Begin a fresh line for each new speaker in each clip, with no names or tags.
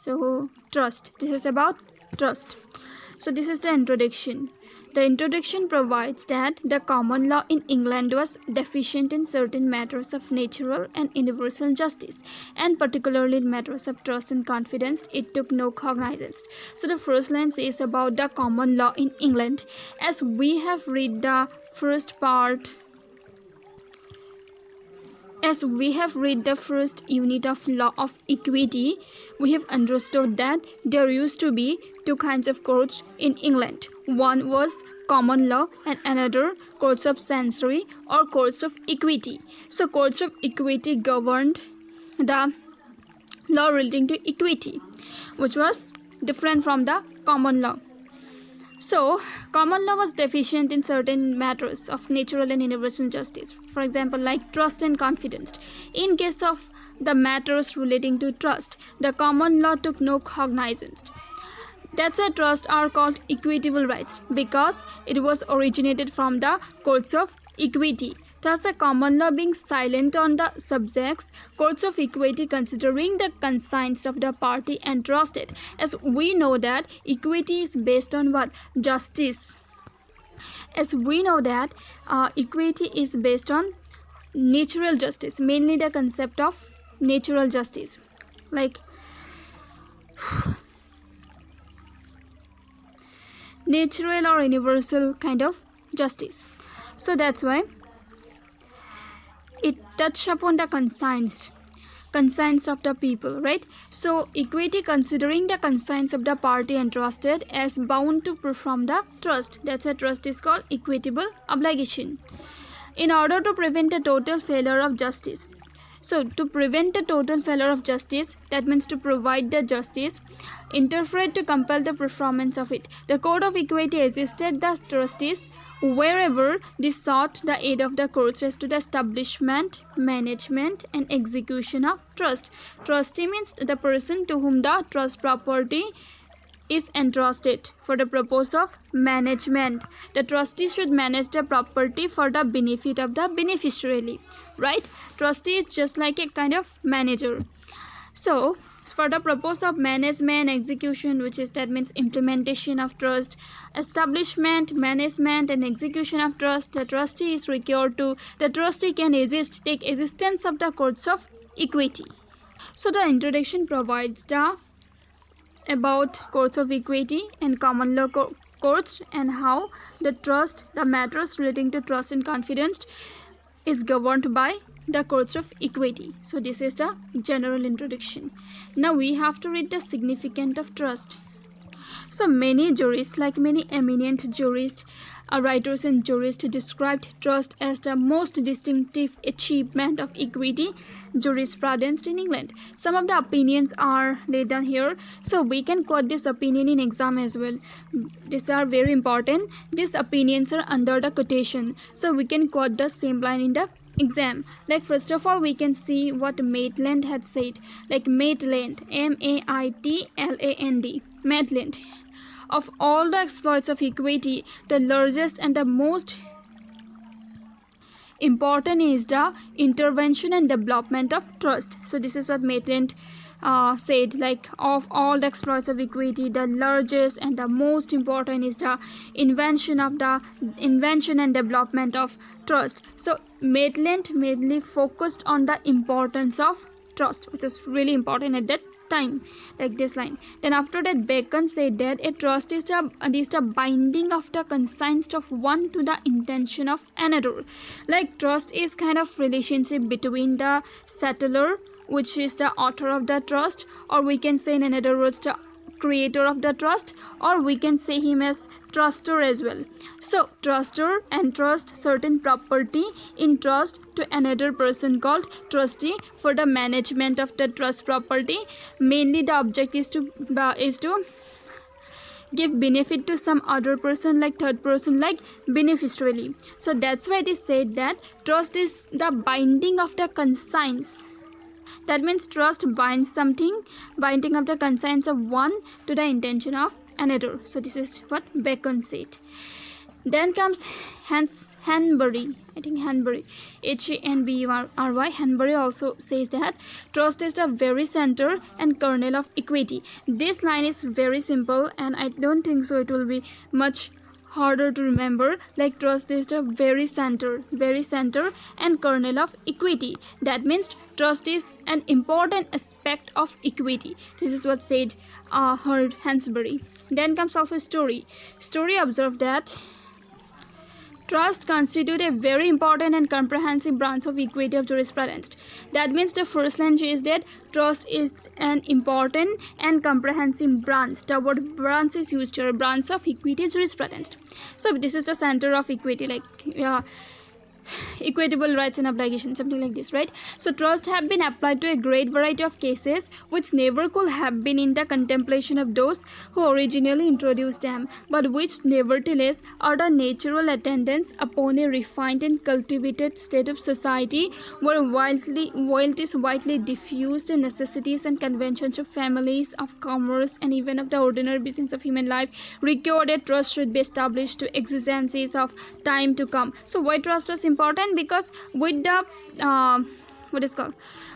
So trust, this is about trust. So this is the introduction. The introduction provides that the common law in England was deficient in certain matters of natural and universal justice, and particularly in matters of trust and confidence it took no cognizance. So the first line says about the common law in England. As we have read the first part, as we have read the first unit of law of equity, we have understood that there used to be two kinds of courts in England. One was common law and another courts of chancery or courts of equity. So courts of equity governed the law relating to equity, which was different from the common law. So, common law was deficient in certain matters of natural and universal justice. For example, like trust and confidence. In case of the matters relating to trust, the common law took no cognizance. That's why trusts are called equitable rights, because it was originated from the courts of equity. Thus, the common law being silent on the subjects, courts of equity considering the conscience of the party entrusted. As we know that equity is based on what? Justice. As we know that equity is based on natural justice, mainly the concept of natural justice, like natural or universal kind of justice. So that's why it touched upon the conscience of the people, right? So equity considering the conscience of the party entrusted as bound to perform the trust. That's why trust is called equitable obligation. In order to prevent a total failure of justice. So to prevent a total failure of justice, that means to provide the justice, interfere to compel the performance of it. The Court of Equity assisted the trustees wherever they sought the aid of the courts as to the establishment, management, and execution of trust. Trustee means the person to whom the trust property is entrusted for the purpose of management. The trustee should manage the property for the benefit of the beneficiary, right? Trustee is just like a kind of manager. So for the purpose of management, execution, which is that means implementation of trust, establishment, management, and execution of trust, the trustee is required to, the trustee can take existence of the courts of equity. So the introduction provides the about courts of equity and common law courts, and how the matters relating to trust and confidence is governed by the courts of equity. So this is the general introduction. Now we have to read the significance of trust. So many jurists, like many eminent jurists, writers and jurists, described trust as the most distinctive achievement of equity jurisprudence in England. Some of the opinions are laid down here, so we can quote this opinion in exam as well. These are very important. These opinions are under the quotation, so we can quote the same line in the exam. Like first of all, we can see what Maitland had said. Like Maitland, Maitland, Maitland. Of all the exploits of equity, the largest and the most important is the intervention and development of trust. So this is what Maitland said, like of all the exploits of equity, the largest and the most important is the invention and development of trust. So Maitland mainly focused on the importance of trust, which is really important at that time, like this line. Then after that, Bacon said that a trust is the binding of the conscience of one to the intention of another. Like trust is kind of relationship between the settler, which is the author of the trust, or we can say in another words the creator of the trust, or we can say him as truster as well. So truster entrusts certain property in trust to another person called trustee for the management of the trust property. Mainly the object is to give benefit to some other person, like third person, like beneficiary. So that's why it is said that trust is the binding of the conscience. That means trust binds something, binding of the conscience of one to the intention of another. So this is what Bacon said. Then comes Hanbury. I think Hanbury, Hanbury. Hanbury also says that trust is the very center and kernel of equity. This line is very simple, and I don't think so it will be much harder to remember. Like, trust is the very center and kernel of equity. That means trust is an important aspect of equity. This is what said Hansberry. Then comes also Story. Story observed that trust constitutes a very important and comprehensive branch of equity of jurisprudence. That means the first line is that trust is an important and comprehensive branch. The word branch is used here, branch of equity jurisprudence. So this is the center of equity, like equitable rights and obligations, something like this, right? So trust have been applied to a great variety of cases which never could have been in the contemplation of those who originally introduced them, but which nevertheless are the natural attendants upon a refined and cultivated state of society, where wealth is widely diffused, and necessities and conventions of families, of commerce, and even of the ordinary business of human life require that trust should be established to exigencies of time to come. So why trust was important? Because with the what is called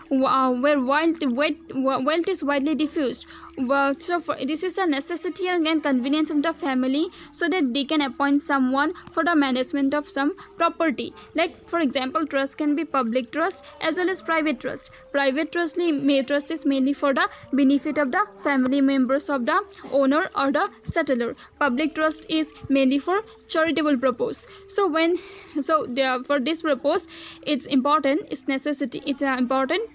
where wealth is widely diffused, so this is a necessity and convenience of the family, so that they can appoint someone for the management of some property. Like, for example, trust can be public trust as well as private trust. Private trust is mainly for the benefit of the family members of the owner or the settler. Public trust is mainly for charitable purpose. So for this purpose, it's important, it's necessity, it's important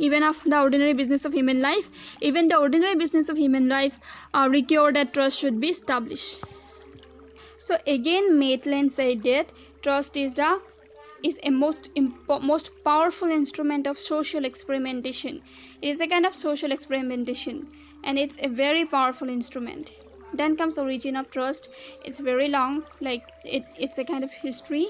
even of the ordinary business of human life. Even the ordinary business of human life require that trust should be established. So again, Maitland said that trust is a most powerful instrument of social experimentation. It is a kind of social experimentation, and it's a very powerful instrument. Then comes Origin of Trust. It's very long, like it's a kind of history.